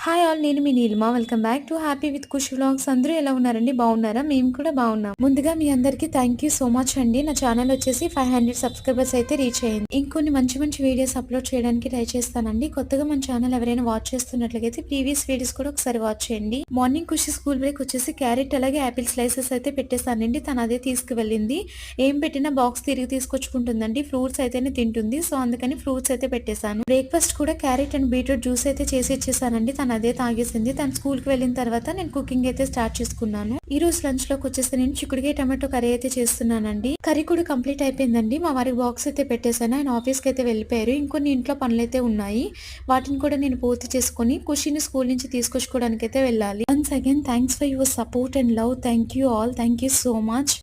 Hi all, నేను మీ Neelima. Welcome back to happy with Khushi vlogs. అందరూ ఎలా ఉన్నారండి? బాగున్నారా? మేము కూడా బాగున్నాం. ముందుగా మీ అందరికీ థ్యాంక్ యూ సో మచ్ అండి. నా ఛానల్ వచ్చేసి 500 సబ్స్క్రైబర్స్ అయితే రీచ్ అయ్యింది. ఇంకొన్ని మంచి మంచి వీడియోస్ అప్లోడ్ చేయడానికి ట్రై చేస్తానండి. కొత్తగా మన ఛానల్ ఎవరైనా వాచ్ చేస్తున్నట్లయితే ప్రీవియస్ వీడియోస్ కూడా ఒకసారి వాచ్ చేయండి. మార్నింగ్ ఖుషి స్కూల్ బ్రేక్ వచ్చేసి క్యారెట్ అలాగే యాపిల్ స్లైసెస్ అయితే పెట్టేస్తానండి. తను అదే తీసుకువెళ్ళింది. ఏం పెట్టినా బాక్స్ తిరిగి తీసుకొచ్చుకుంటుందండి. ఫ్రూట్స్ అయితేనే తింటుంది. సో అందుకని ఫ్రూట్స్ అయితే పెట్టేశాను. బ్రేక్ఫాస్ట్ కూడా క్యారెట్ అండ్ బీట్రూట్ జ్యూస్ అయితే చేసి ఇచ్చేసానండి. తను అదే తాగేసింది. తను స్కూల్ కి వెళ్ళిన తర్వాత నేను కుకింగ్ అయితే స్టార్ట్ చేసుకున్నాను. ఈ రోజు లంచ్ లోకి వచ్చేసి నేను చిక్కుడుకాయ టమాటో కర్రీ అయితే చేస్తున్నానండి. కర్రీ కూడా కంప్లీట్ అయిపోయిందండి. మా వారికి బాక్స్ అయితే పెట్టేశాను. ఆయన ఆఫీస్ కి అయితే వెళ్ళిపోయారు. ఇంకొన్ని ఇంట్లో పనులు అయితే ఉన్నాయి. వాటిని కూడా నేను పూర్తి చేసుకుని ఖుషిని స్కూల్ నుంచి తీసుకొచ్చుకోవడానికి అయితే వెళ్ళాలి. Once again thanks for your support and love. Thank you all. Thank you so much.